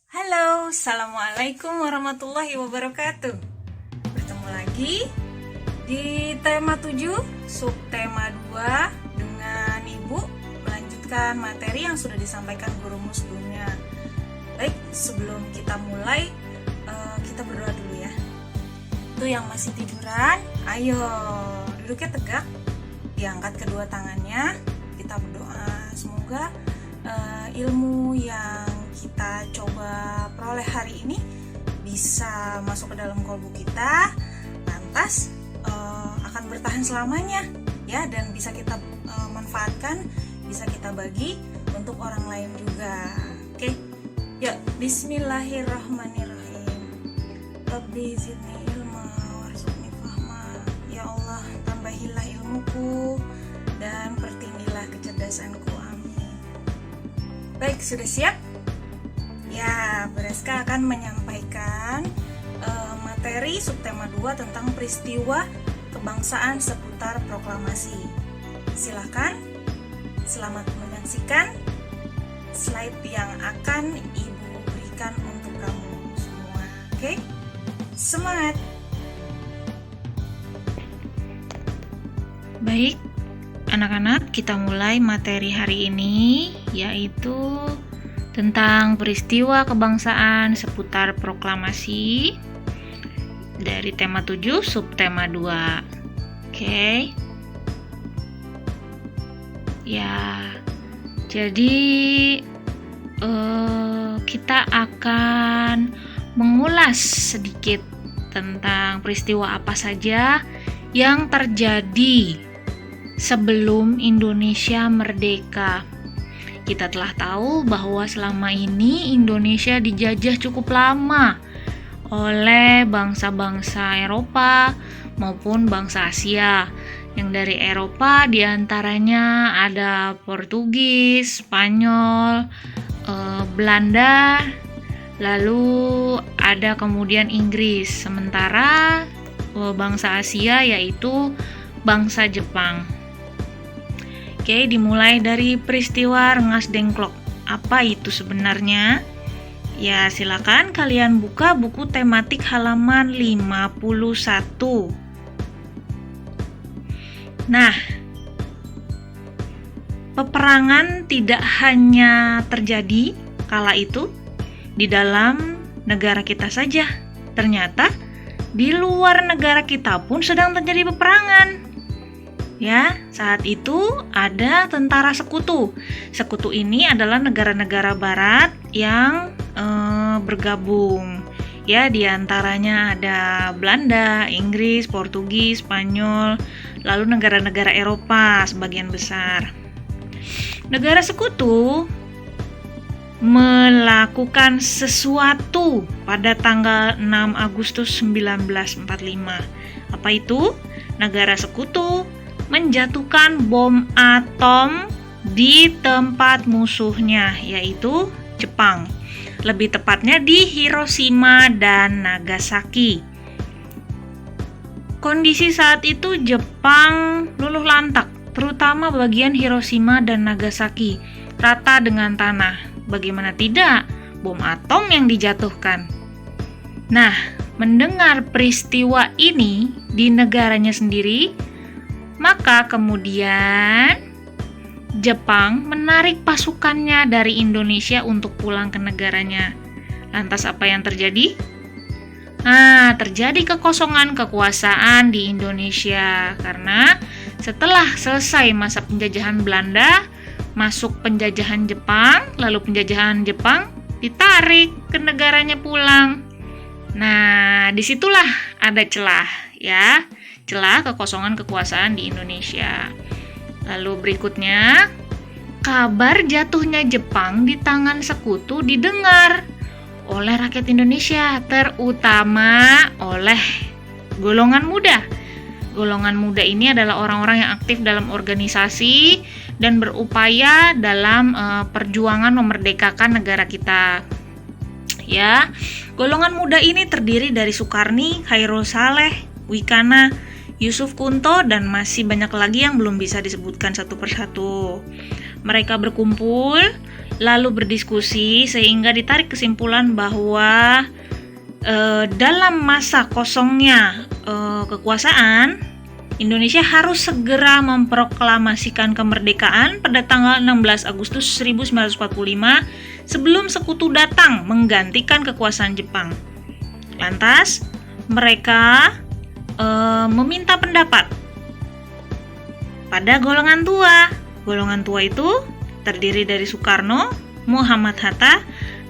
Halo, Assalamualaikum warahmatullahi wabarakatuh. Bertemu lagi di tema 7, subtema 2 dengan Ibu melanjutkan materi yang sudah disampaikan gurumu sebelumnya. Baik, sebelum kita mulai, kita berdoa dulu ya. Itu yang masih tiduran, ayo duduknya tegak, diangkat kedua tangannya, kita berdoa semoga ilmu yang kita coba peroleh hari ini bisa masuk ke dalam kolbu kita, lantas akan bertahan selamanya ya, dan bisa kita manfaatkan, bisa kita bagi untuk orang lain juga. Oke, ya, Bismillahirrahmanirrahim. Rabbi zidni ilma warzuqni fahma. Ya Allah, tambahilah ilmuku dan pertinggilah kecerdasanku. Amin. Baik, sudah siap? Ya, Bereska akan menyampaikan materi subtema 2 tentang peristiwa kebangsaan seputar proklamasi. Silakan, selamat menyaksikan slide yang akan Ibu berikan untuk kamu semua. Oke? Semangat! Baik, anak-anak, kita mulai materi hari ini, yaitu tentang peristiwa kebangsaan seputar proklamasi dari tema 7, subtema 2. Oke. Ya, jadi kita akan mengulas sedikit tentang peristiwa apa saja yang terjadi sebelum Indonesia merdeka. Kita telah tahu bahwa selama ini Indonesia dijajah cukup lama oleh bangsa-bangsa Eropa maupun bangsa Asia. Yang dari Eropa diantaranya ada Portugis, Spanyol, Belanda, lalu ada kemudian Inggris. Sementara bangsa Asia yaitu bangsa Jepang. Oke, dimulai dari peristiwa Rengas Dengklok. Apa itu sebenarnya? Ya, silakan kalian buka buku tematik halaman 51. Nah, peperangan tidak hanya terjadi kala itu di dalam negara kita saja. Ternyata di luar negara kita pun sedang terjadi peperangan. Ya, saat itu ada tentara sekutu. Sekutu ini adalah negara-negara barat yang bergabung. Ya, diantaranya ada Belanda, Inggris, Portugis, Spanyol, lalu negara-negara Eropa sebagian besar. Negara sekutu melakukan sesuatu pada tanggal 6 Agustus 1945. Apa itu? Negara sekutu menjatuhkan bom atom di tempat musuhnya, yaitu Jepang. Lebih tepatnya di Hiroshima dan Nagasaki. Kondisi saat itu Jepang luluh lantak, terutama bagian Hiroshima dan Nagasaki, rata dengan tanah. Bagaimana tidak, bom atom yang dijatuhkan. Nah, mendengar peristiwa ini di negaranya sendiri, maka kemudian Jepang menarik pasukannya dari Indonesia untuk pulang ke negaranya. Lantas apa yang terjadi? Nah, terjadi kekosongan kekuasaan di Indonesia karena setelah selesai masa penjajahan Belanda, masuk penjajahan Jepang, lalu penjajahan Jepang ditarik ke negaranya pulang. Nah, disitulah ada celah ya. Celah kekosongan kekuasaan di Indonesia. Lalu berikutnya, kabar jatuhnya Jepang di tangan sekutu didengar oleh rakyat Indonesia, terutama oleh golongan muda. Golongan muda ini adalah orang-orang yang aktif dalam organisasi dan berupaya dalam perjuangan memerdekakan negara kita. Ya, golongan muda ini terdiri dari Sukarni, Khairul Saleh, Wikana, Yusuf Kunto, dan masih banyak lagi yang belum bisa disebutkan satu persatu. Mereka berkumpul lalu berdiskusi sehingga ditarik kesimpulan bahwa dalam masa kosongnya kekuasaan, Indonesia harus segera memproklamasikan kemerdekaan pada tanggal 16 Agustus 1945 sebelum sekutu datang menggantikan kekuasaan Jepang. Lantas, mereka meminta pendapat pada golongan tua. Golongan tua itu terdiri dari Soekarno, Muhammad Hatta,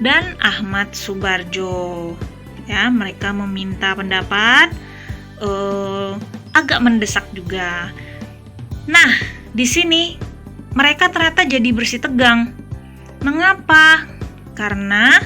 dan Ahmad Subarjo. Ya, mereka meminta pendapat agak mendesak juga. Nah, di sini mereka ternyata jadi bersih tegang. Mengapa? Karena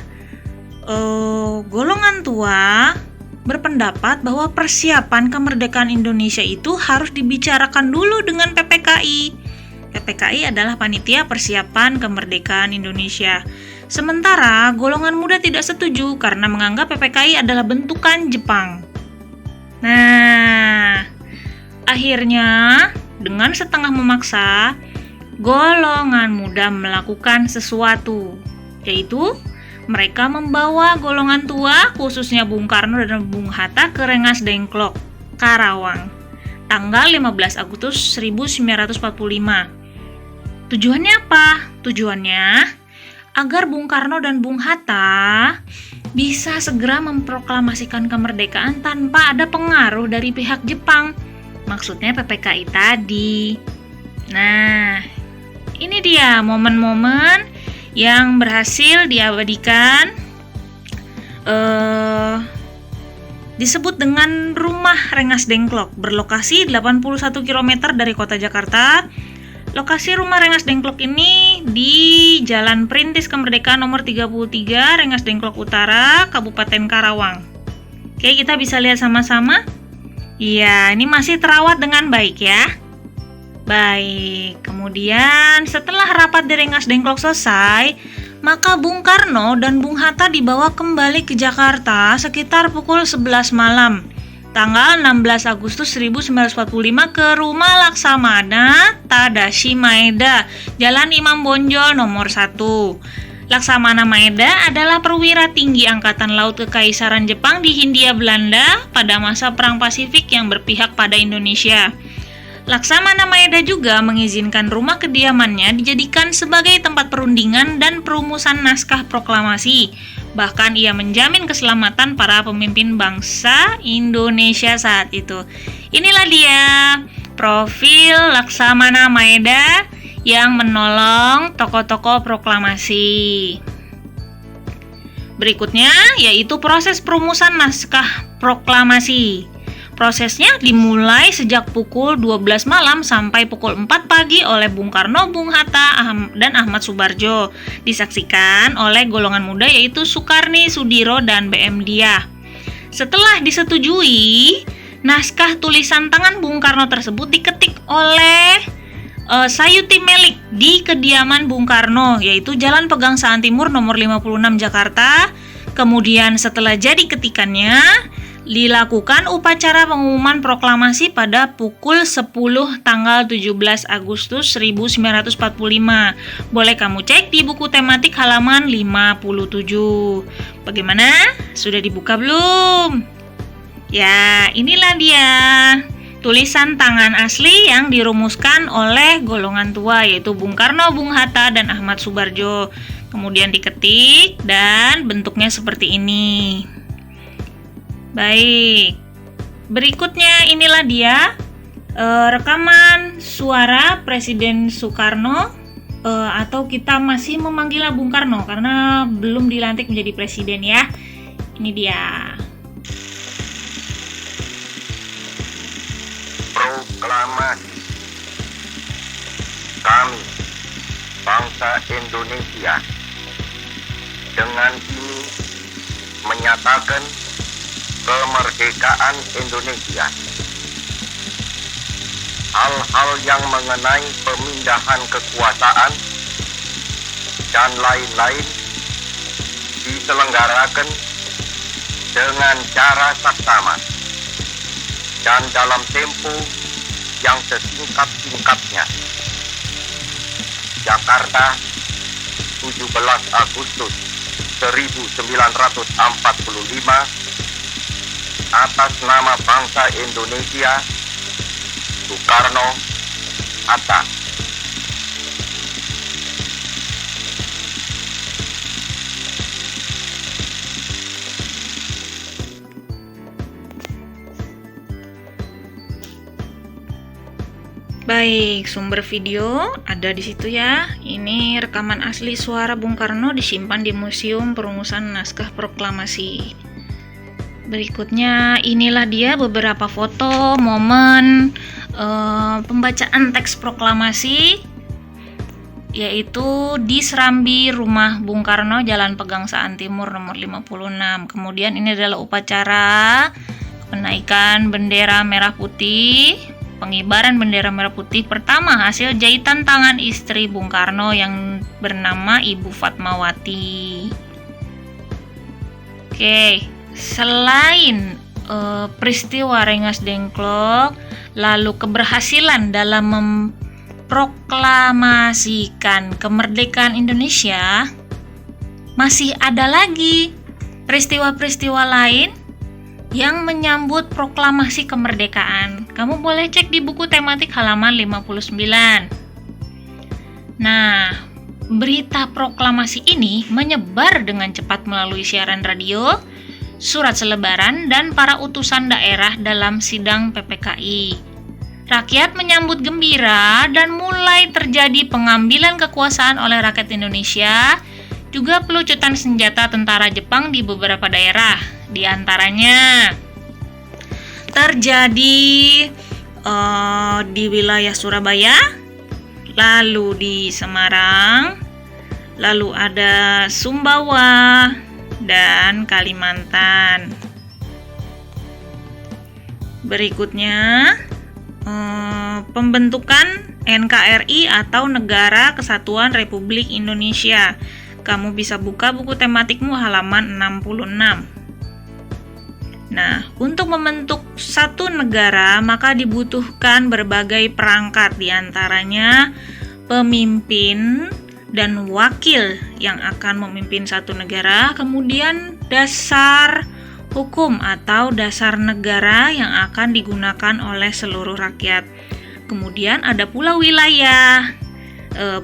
golongan tua berpendapat bahwa persiapan kemerdekaan Indonesia itu harus dibicarakan dulu dengan PPKI. PPKI adalah Panitia Persiapan Kemerdekaan Indonesia. Sementara golongan muda tidak setuju karena menganggap PPKI adalah bentukan Jepang. Nah, akhirnya dengan setengah memaksa, golongan muda melakukan sesuatu, yaitu mereka membawa golongan tua, khususnya Bung Karno dan Bung Hatta, ke Rengas Dengklok, Karawang, tanggal 15 Agustus 1945. Tujuannya apa? Tujuannya agar Bung Karno dan Bung Hatta bisa segera memproklamasikan kemerdekaan tanpa ada pengaruh dari pihak Jepang. Maksudnya PPKI tadi. Nah, ini dia momen-momen yang berhasil diabadikan, disebut dengan Rumah Rengas Dengklok, berlokasi 81 km dari kota Jakarta. Lokasi Rumah Rengas Dengklok ini di Jalan Perintis Kemerdekaan nomor 33, Rengas Dengklok Utara, Kabupaten Karawang. Oke, kita bisa lihat sama-sama. Iya, ini masih terawat dengan baik ya. Baik, kemudian setelah rapat di Rengas Dengklok selesai, maka Bung Karno dan Bung Hatta dibawa kembali ke Jakarta sekitar pukul 11 malam, tanggal 16 Agustus 1945 ke Rumah Laksamana Tadashi Maeda, Jalan Imam Bonjol nomor 1. Laksamana Maeda adalah perwira tinggi Angkatan Laut Kekaisaran Jepang di Hindia Belanda pada masa Perang Pasifik yang berpihak pada Indonesia. Laksamana Maeda juga mengizinkan rumah kediamannya dijadikan sebagai tempat perundingan dan perumusan naskah proklamasi. Bahkan ia menjamin keselamatan para pemimpin bangsa Indonesia saat itu. Inilah dia profil Laksamana Maeda yang menolong tokoh-tokoh proklamasi. Berikutnya yaitu proses perumusan naskah proklamasi. Prosesnya dimulai sejak pukul 12 malam sampai pukul 4 pagi oleh Bung Karno, Bung Hatta, dan Ahmad Subarjo. Disaksikan oleh golongan muda yaitu Sukarni, Sudiro, dan BM Diah. Setelah disetujui, naskah tulisan tangan Bung Karno tersebut diketik oleh Sayuti Melik di kediaman Bung Karno, yaitu Jalan Pegangsaan Timur nomor 56 Jakarta. Kemudian setelah jadi ketikannya, dilakukan upacara pengumuman proklamasi pada pukul 10 tanggal 17 Agustus 1945. Boleh kamu cek di buku tematik halaman 57. Bagaimana? Sudah dibuka belum? Ya, inilah dia tulisan tangan asli yang dirumuskan oleh golongan tua, yaitu Bung Karno, Bung Hatta, dan Ahmad Subarjo. Kemudian diketik dan bentuknya seperti ini. Baik, berikutnya inilah dia rekaman suara Presiden Soekarno, atau kita masih memanggilnya Bung Karno karena belum dilantik menjadi presiden ya. Ini dia. Proklamasi. Kami, bangsa Indonesia, dengan ini menyatakan kemerdekaan Indonesia. Hal-hal yang mengenai pemindahan kekuasaan dan lain-lain diselenggarakan dengan cara saksama dan dalam tempo yang sesingkat-singkatnya. Jakarta, 17 Agustus 1945 atas nama bangsa Indonesia, Soekarno-Hatta. Baik, sumber video ada di situ ya. Ini rekaman asli suara Bung Karno disimpan di Museum Perumusan Naskah Proklamasi. Berikutnya inilah dia beberapa foto momen pembacaan teks proklamasi, yaitu di Serambi Rumah Bung Karno, Jalan Pegangsaan Timur nomor 56. Kemudian ini adalah upacara penaikan bendera merah putih, pengibaran bendera merah putih pertama hasil jahitan tangan istri Bung Karno yang bernama Ibu Fatmawati. Oke, selain peristiwa Rengas Dengklok, lalu keberhasilan dalam memproklamasikan kemerdekaan Indonesia, masih ada lagi peristiwa-peristiwa lain yang menyambut proklamasi kemerdekaan. Kamu boleh cek di buku tematik halaman 59. Nah, berita proklamasi ini menyebar dengan cepat melalui siaran radio, surat selebaran, dan para utusan daerah dalam sidang PPKI. Rakyat menyambut gembira dan mulai terjadi pengambilan kekuasaan oleh rakyat Indonesia, juga pelucutan senjata tentara Jepang di beberapa daerah. Di antaranya terjadi di wilayah Surabaya, lalu di Semarang, lalu ada Sumbawa dan Kalimantan. Berikutnya pembentukan NKRI atau Negara Kesatuan Republik Indonesia. Kamu bisa buka buku tematikmu halaman 66. Nah, untuk membentuk satu negara maka dibutuhkan berbagai perangkat, diantaranya pemimpin dan wakil yang akan memimpin satu negara, kemudian dasar hukum atau dasar negara yang akan digunakan oleh seluruh rakyat. Kemudian ada pula wilayah,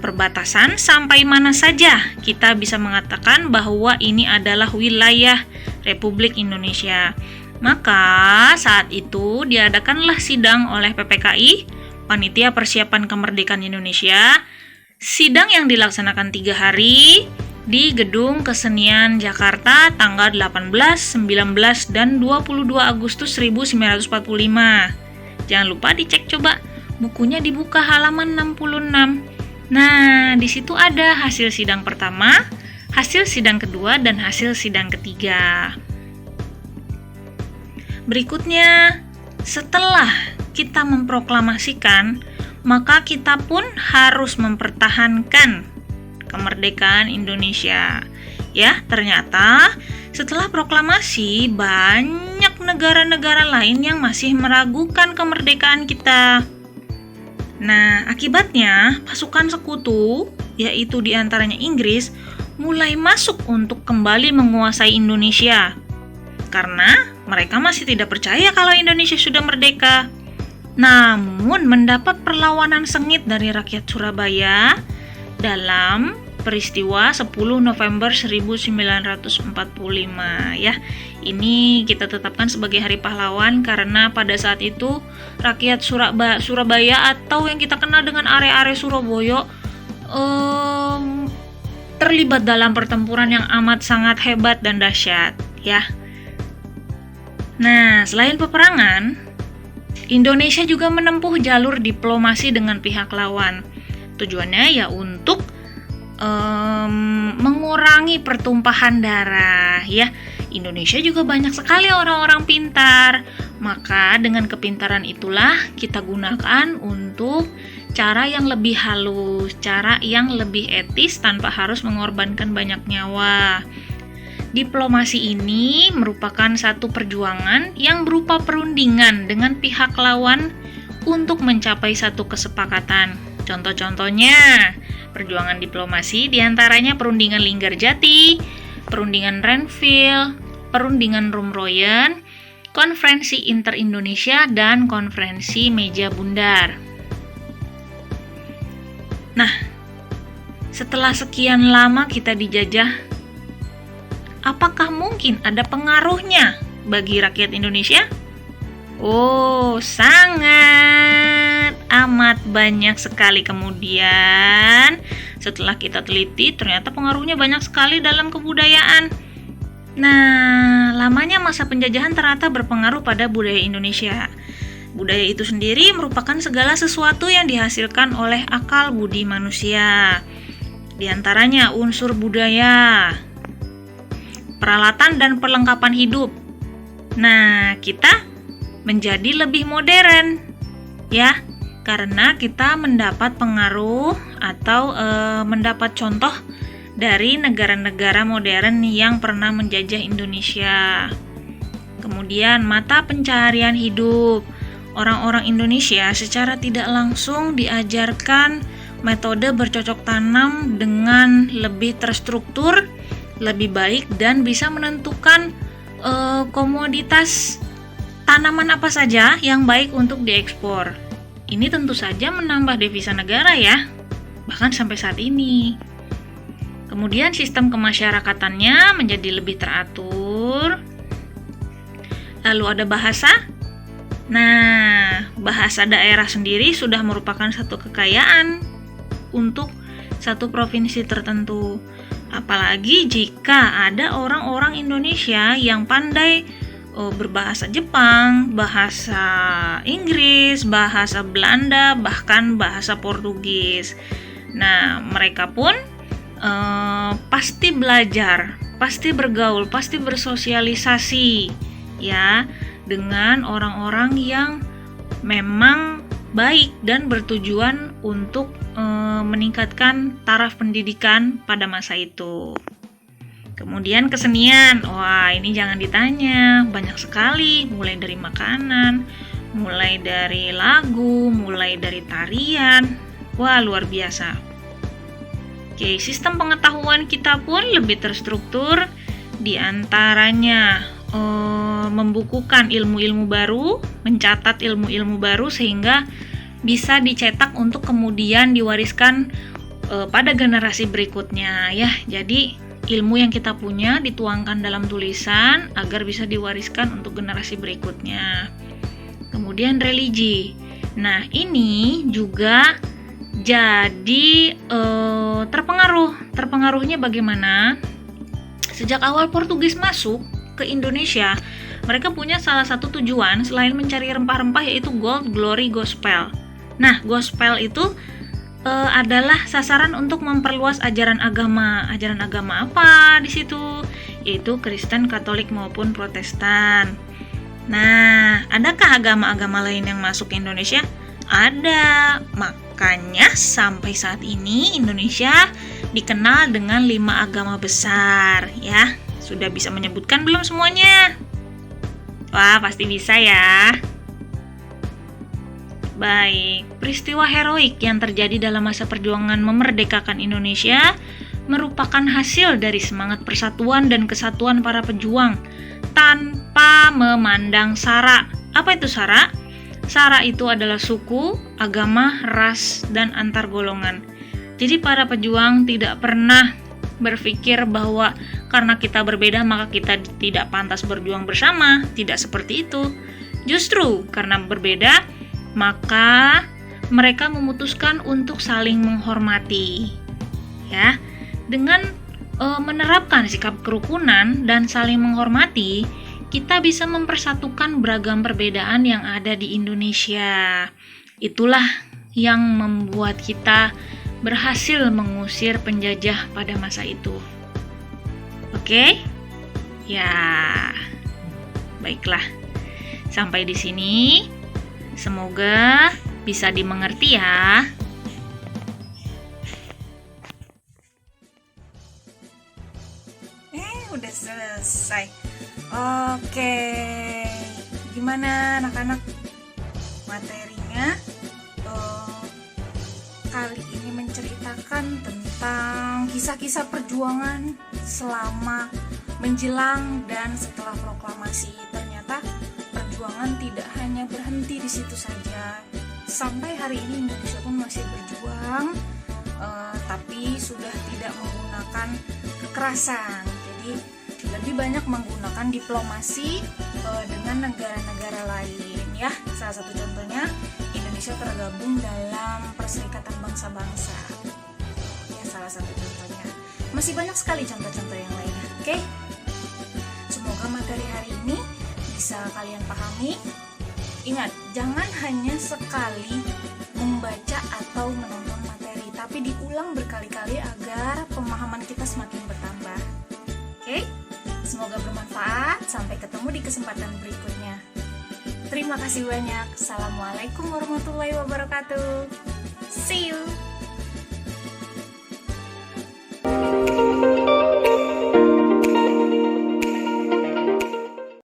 perbatasan sampai mana saja kita bisa mengatakan bahwa ini adalah wilayah Republik Indonesia. Maka saat itu diadakanlah sidang oleh PPKI, Panitia Persiapan Kemerdekaan Indonesia. Sidang yang dilaksanakan 3 hari di Gedung Kesenian Jakarta tanggal 18, 19, dan 22 Agustus 1945. Jangan lupa dicek coba, bukunya dibuka halaman 66. Nah, di situ ada hasil sidang pertama, hasil sidang kedua, dan hasil sidang ketiga. Berikutnya, setelah kita memproklamasikan, maka kita pun harus mempertahankan kemerdekaan Indonesia. Ya, ternyata setelah proklamasi banyak negara-negara lain yang masih meragukan kemerdekaan kita. Nah, akibatnya pasukan sekutu, yaitu diantaranya Inggris, mulai masuk untuk kembali menguasai Indonesia. Karena mereka masih tidak percaya kalau Indonesia sudah merdeka. Namun mendapat perlawanan sengit dari rakyat Surabaya dalam peristiwa 10 November 1945 ya. Ini kita tetapkan sebagai Hari Pahlawan karena pada saat itu rakyat Surabaya atau yang kita kenal dengan area-area Surabaya terlibat dalam pertempuran yang amat sangat hebat dan dahsyat ya. Nah, selain peperangan, Indonesia juga menempuh jalur diplomasi dengan pihak lawan. Tujuannya ya untuk mengurangi pertumpahan darah ya. Indonesia juga banyak sekali orang-orang pintar. Maka dengan kepintaran itulah kita gunakan untuk cara yang lebih halus, cara yang lebih etis tanpa harus mengorbankan banyak nyawa. Diplomasi ini merupakan satu perjuangan yang berupa perundingan dengan pihak lawan untuk mencapai satu kesepakatan. Contoh-contohnya, perjuangan diplomasi diantaranya perundingan Linggarjati, perundingan Renville, perundingan Rumroyen, konferensi Inter-Indonesia, dan konferensi Meja Bundar. Nah, setelah sekian lama kita dijajah, apakah mungkin ada pengaruhnya bagi rakyat Indonesia? Oh, sangat amat banyak sekali. Kemudian setelah kita teliti, ternyata pengaruhnya banyak sekali dalam kebudayaan. Nah, lamanya masa penjajahan ternyata berpengaruh pada budaya Indonesia. Budaya itu sendiri merupakan segala sesuatu yang dihasilkan oleh akal budi manusia. Di antaranya unsur budaya, peralatan dan perlengkapan hidup. Nah, kita menjadi lebih modern, ya, karena kita mendapat pengaruh atau mendapat contoh dari negara-negara modern yang pernah menjajah Indonesia. Kemudian mata pencaharian hidup. Orang-orang Indonesia secara tidak langsung diajarkan metode bercocok tanam dengan lebih terstruktur, lebih baik, dan bisa menentukan komoditas tanaman apa saja yang baik untuk diekspor. Ini tentu saja menambah devisa negara ya, bahkan sampai saat ini. Kemudian sistem kemasyarakatannya menjadi lebih teratur. Lalu ada bahasa. Nah, bahasa daerah sendiri sudah merupakan satu kekayaan untuk satu provinsi tertentu. Apalagi jika ada orang-orang Indonesia yang pandai berbahasa Jepang, bahasa Inggris, bahasa Belanda, bahkan bahasa Portugis. Nah, mereka pun pasti belajar, pasti bergaul, pasti bersosialisasi ya dengan orang-orang yang memang baik dan bertujuan untuk meningkatkan taraf pendidikan pada masa itu. Kemudian kesenian, wah ini jangan ditanya, banyak sekali, mulai dari makanan, mulai dari lagu, mulai dari tarian, wah luar biasa. Oke, sistem pengetahuan kita pun lebih terstruktur, diantaranya membukukan ilmu-ilmu baru, mencatat ilmu-ilmu baru sehingga bisa dicetak untuk kemudian diwariskan pada generasi berikutnya ya. Jadi ilmu yang kita punya dituangkan dalam tulisan agar bisa diwariskan untuk generasi berikutnya. Kemudian religi. Nah, ini juga jadi terpengaruhnya bagaimana? Sejak awal Portugis masuk ke Indonesia, mereka punya salah satu tujuan selain mencari rempah-rempah yaitu gold, glory, gospel. Nah, gospel itu adalah sasaran untuk memperluas ajaran agama. Ajaran agama apa di situ? Yaitu Kristen, Katolik maupun Protestan. Nah, adakah agama-agama lain yang masuk ke Indonesia? Ada. Makanya sampai saat ini Indonesia dikenal dengan 5 agama besar, ya. Sudah bisa menyebutkan belum semuanya? Wah, pasti bisa ya. Baik, peristiwa heroik yang terjadi dalam masa perjuangan memerdekakan Indonesia merupakan hasil dari semangat persatuan dan kesatuan para pejuang tanpa memandang sara. Apa itu sara? Sara itu adalah suku, agama, ras, dan antar golongan. Jadi para pejuang tidak pernah berpikir bahwa karena kita berbeda maka kita tidak pantas berjuang bersama. Tidak seperti itu. Justru karena berbeda maka mereka memutuskan untuk saling menghormati. Ya, dengan menerapkan sikap kerukunan dan saling menghormati, kita bisa mempersatukan beragam perbedaan yang ada di Indonesia. Itulah yang membuat kita berhasil mengusir penjajah pada masa itu. Oke? Ya. Baiklah. Sampai di sini. Semoga bisa dimengerti ya. Udah selesai. Oke. Gimana anak-anak? Materinya menceritakan tentang kisah-kisah perjuangan selama menjelang dan setelah proklamasi. Ternyata perjuangan tidak hanya berhenti di situ saja. Sampai hari ini Indonesia pun masih berjuang, tapi sudah tidak menggunakan kekerasan. Jadi lebih banyak menggunakan diplomasi dengan negara-negara lain ya. Salah satu contohnya Indonesia tergabung dalam Perserikatan Bangsa-Bangsa. Ya, salah satu contohnya. Masih banyak sekali contoh-contoh yang lainnya. Oke. Semoga materi hari ini bisa kalian pahami. Ingat, jangan hanya sekali membaca atau menonton materi, tapi diulang berkali-kali agar pemahaman kita semakin bertambah. Oke? Semoga bermanfaat. Sampai ketemu di kesempatan berikutnya. Terima kasih banyak. Assalamualaikum warahmatullahi wabarakatuh. See you.